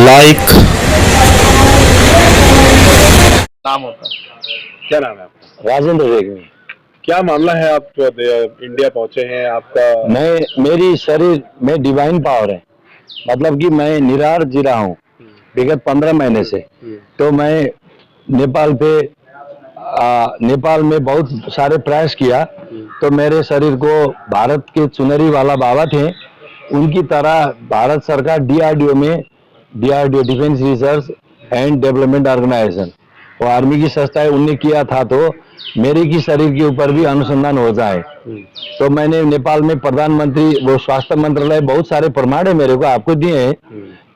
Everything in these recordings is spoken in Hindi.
लाइक। नाम होता है। क्या नाम है आपका? राजेंद्र रेग्मी। क्या मामला है, आप इंडिया पहुंचे हैं? आपका मेरी शरीर में डिवाइन पावर है, मतलब कि मैं निराहार जी रहा हूँ विगत 15 महीने से। तो मैं नेपाल में बहुत सारे प्रयास किया, तो मेरे शरीर को भारत के चुनरी वाला बाबा थे, उनकी तरह भारत सरकार DRDO defence research and development organisation, वो आर्मी की संस्था है, उनने किया था तो मेरे की शरीर के ऊपर भी अनुसंधान हो जाए। तो मैंने नेपाल में प्रधानमंत्री वो स्वास्थ्य मंत्रालय बहुत सारे प्रमाण है मेरे को आपको दिए हैं।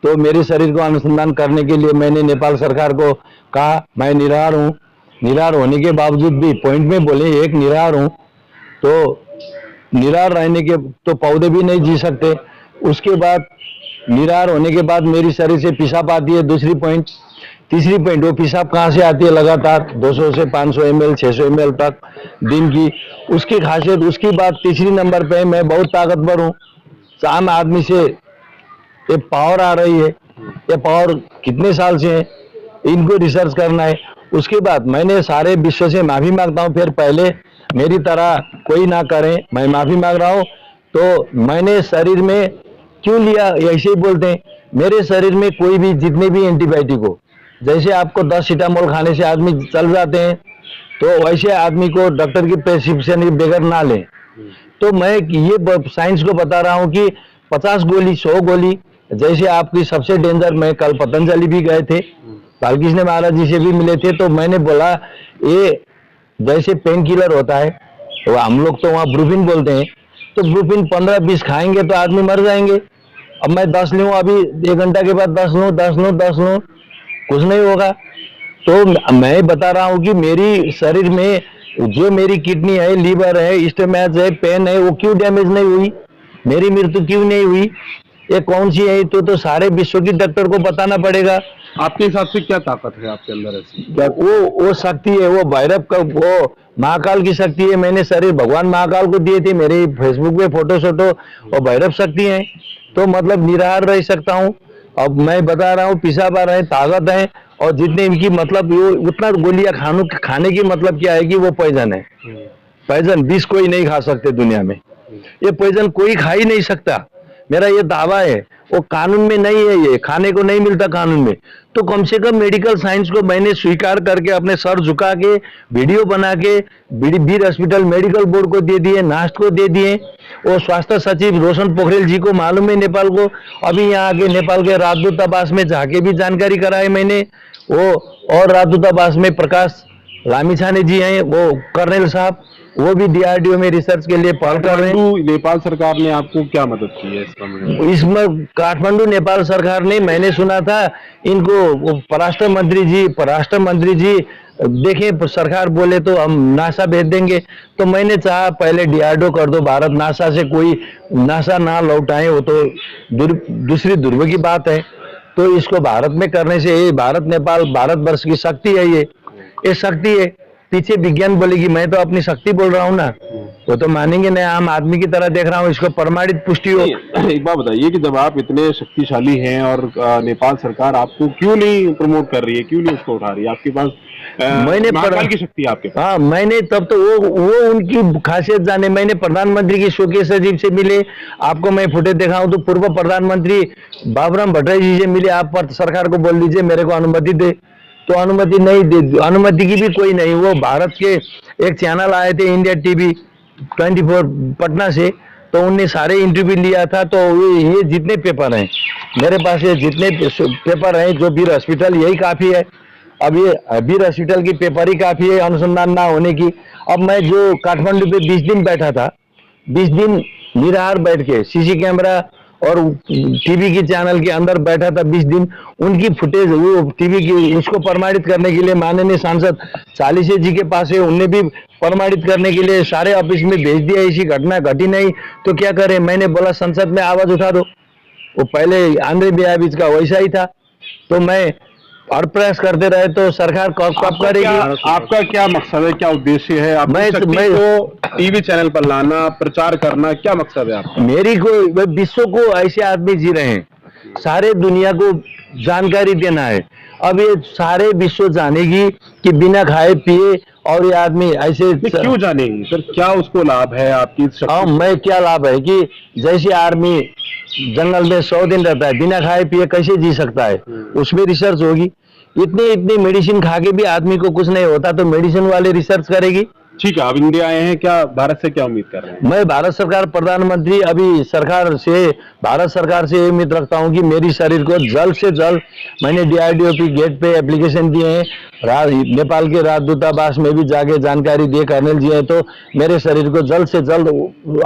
तो मेरे शरीर को अनुसंधान करने के लिए मैंने नेपाल सरकार को कहा मैं निराहार हूँ। निराहार होने के बावजूद भी पॉइंट में बोले एक निराहार हूँ, तो निराहार रहने के तो पौधे भी नहीं जी सकते। उसके बाद निराहार होने के बाद मेरी शरीर से पेशाब आती है। दूसरी पॉइंट, तीसरी पॉइंट, वो पेशाब कहाँ से आती है? लगातार 200 से 500 ml 600 ml तक दिन की, उसकी खासियत। उसकी बात तीसरी नंबर पे, मैं बहुत ताकतवर हूँ, आम आदमी से ये पावर आ रही है। ये पावर कितने साल से है, इनको रिसर्च करना है। उसके बाद मैंने सारे विश्व से माफी मांगता हूँ, फिर पहले मेरी तरह कोई ना करे, मैं माफी मांग रहा हूँ। तो मैंने शरीर में क्यों लिया, ऐसे ही बोलते हैं, मेरे शरीर में कोई भी जितने भी एंटीबायोटिक हो, जैसे आपको 10 सिटामोल खाने से आदमी चल जाते हैं, तो वैसे आदमी को डॉक्टर की प्रेस्क्रिप्शन के बगैर ना लें। तो मैं ये साइंस को बता रहा हूँ कि 50 गोली 100 गोली, जैसे आपकी सबसे डेंजर, मैं कल पतंजलि भी गए थे, बालकृष्ण महाराज जी से भी मिले थे, तो मैंने बोला ये जैसे पेन किलर होता है, तो हम लोग तो वहाँ ब्रूफिन बोलते हैं, तो ब्रूफिन 15-20 खाएंगे तो आदमी मर जाएंगे। अब मैं 10 लूँ, अभी 1 घंटा के बाद 10 लूँ, 10 लूँ, 10 लूँ, कुछ नहीं होगा। तो मैं बता रहा हूँ कि मेरी शरीर में जो मेरी किडनी है, लीवर है, स्टमच है, पेन है, वो क्यों डैमेज नहीं हुई, मेरी मृत्यु क्यों नहीं हुई, ये कौन सी है? तो सारे विश्व की डॉक्टर को बताना पड़ेगा। आपके हिसाब से क्या ताकत है आपके अंदर ऐसी? वो शक्ति है, वो भैरव का, वो महाकाल की शक्ति है। मैंने शरीर भगवान महाकाल को दिए थे, मेरे फेसबुक पे फोटो और भैरव शक्ति है। तो मतलब निराहार रह सकता हूँ। अब मैं बता रहा हूँ, पेशाब आ रहे हैं, ताकत है, और जितने इनकी मतलब वो उतना गोलियां खाने की मतलब क्या है कि वो पॉइजन है। पॉइजन विष कोई नहीं खा सकते दुनिया में, ये पॉइजन कोई खा ही नहीं सकता, मेरा ये दावा है। वो कानून में नहीं है, ये खाने को नहीं मिलता कानून में। तो कम से कम मेडिकल साइंस को मैंने स्वीकार करके अपने सर झुका के वीडियो बना के वीर हॉस्पिटल मेडिकल बोर्ड को दे दिए, नास्ट को दे दिए, वो स्वास्थ्य सचिव रोशन पोखरेल जी को मालूम है नेपाल को। अभी यहाँ आके नेपाल के राजदूतावास में जाके भी जानकारी कराई मैंने, वो और राजदूतावास में प्रकाश लामिछाने जी हैं, वो कर्नल साहब, वो भी डीआरडीओ में रिसर्च के लिए पहल कर रहे हैं। नेपाल सरकार ने आपको क्या मदद की है इसमें? काठमांडू नेपाल सरकार ने, मैंने सुना था इनको परराष्ट्र मंत्री जी देखें, सरकार बोले तो हम नासा भेज देंगे। तो मैंने चाहा पहले डीआरडीओ कर दो भारत, नासा से कोई नासा ना लौटाए, वो तो दूसरी दुर्भ की बात है। तो इसको भारत में करने से, ये भारत नेपाल भारतवर्ष की शक्ति है, ये शक्ति है। पीछे विज्ञान बोलेगी, मैं तो अपनी शक्ति बोल रहा हूँ ना, वो तो मानेंगे नहीं, आम आदमी की तरह देख रहा हूँ, इसको प्रमाणित पुष्टि हो। एक बात बताइए कि जब आप इतने शक्तिशाली हैं और नेपाल सरकार आपको क्यों नहीं प्रमोट कर रही है, क्यों नहीं उसको उठा रही है? आपके पास मैंने महाकाल की शक्ति है आपके पास। हाँ, मैंने तब तो वो उनकी खासियत जाने। मैंने प्रधानमंत्री की शोकीय सचिव से मिले, आपको मैं फुटेज दिखाऊं तो पूर्व प्रधानमंत्री बाबूराम भट्टराई जी से मिले, आप पर सरकार को बोल दीजिए मेरे को अनुमति दे, तो अनुमति नहीं दे, अनुमति की भी कोई नहीं। वो भारत के एक चैनल आए थे, इंडिया टीवी 24 पटना से, तो उनने सारे इंटरव्यू लिया था। तो ये जितने पेपर हैं मेरे पास, ये जितने पेपर हैं जो वीर हॉस्पिटल, यही काफी है। अब ये वीर हॉस्पिटल की पेपर ही काफी है अनुसंधान ना होने की। अब मैं जो काठमांडू पे 20 दिन बैठा था, 20 दिन निराहार बैठ के सीसी कैमरा और टीवी की चैनल के अंदर बैठा था 20 दिन, उनकी फुटेज वो टीवी की उसको प्रमाणित करने के लिए माननीय सांसद चालीसे जी के पास है, उनने भी प्रमाणित करने के लिए सारे ऑफिस में भेज दिया, ऐसी घटना घटी नहीं तो क्या करें। मैंने बोला संसद में आवाज उठा दो, वो पहले आंध्र बिहार का वैसा ही था। तो मैं और प्रयास करते रहे तो सरकार कब करेगी। आपका क्या मकसद है, क्या उद्देश्य है? मैं को टीवी चैनल पर लाना, प्रचार करना, क्या मकसद है आपका? मेरी को विश्व को ऐसे आदमी जी रहे हैं, सारे दुनिया को जानकारी देना है। अब ये सारे विश्व जानेगी कि बिना खाए पिए और ये आदमी ऐसे नहीं, क्यों जानेगी सर, क्या उसको लाभ है आपकी इस हाँ, शक्ति? मैं क्या लाभ है कि जैसे आर्मी जंगल में 100 दिन रहता है, बिना खाए पिए कैसे जी सकता है, उसमें रिसर्च होगी। इतनी मेडिसिन खा के भी आदमी को कुछ नहीं होता तो मेडिसिन वाले रिसर्च करेगी। ठीक है, आप इंडिया आए हैं, क्या भारत से क्या उम्मीद कर रहे हैं? मैं भारत सरकार प्रधानमंत्री अभी सरकार से भारत सरकार से ये उम्मीद रखता हूँ कि मेरी शरीर को जल्द से जल्द, मैंने DRDO की गेट पे एप्लीकेशन दिए हैं, नेपाल के राजदूतावास में भी जाके जानकारी दिए कर्नल जी हैं, तो मेरे शरीर को जल्द से जल्द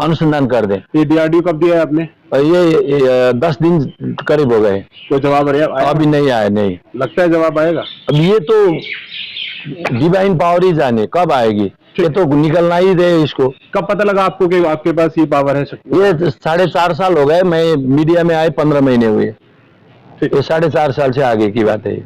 अनुसंधान कर दें। ये DRDO कब दिया है आपने? और ये 10 दिन करीब हो गए, कोई जवाब आया? अभी नहीं आया। नहीं, लगता है जवाब आएगा? अब ये तो डिवाइन पावर ही जाने कब आएगी, ये तो निकलना ही दे इसको। कब पता लगा आपको कि आपके पास ये पावर है, शक्ति? ये 4.5 साल हो गए, मैं मीडिया में आए 15 महीने हुए, ये 4.5 साल से आगे की बात है।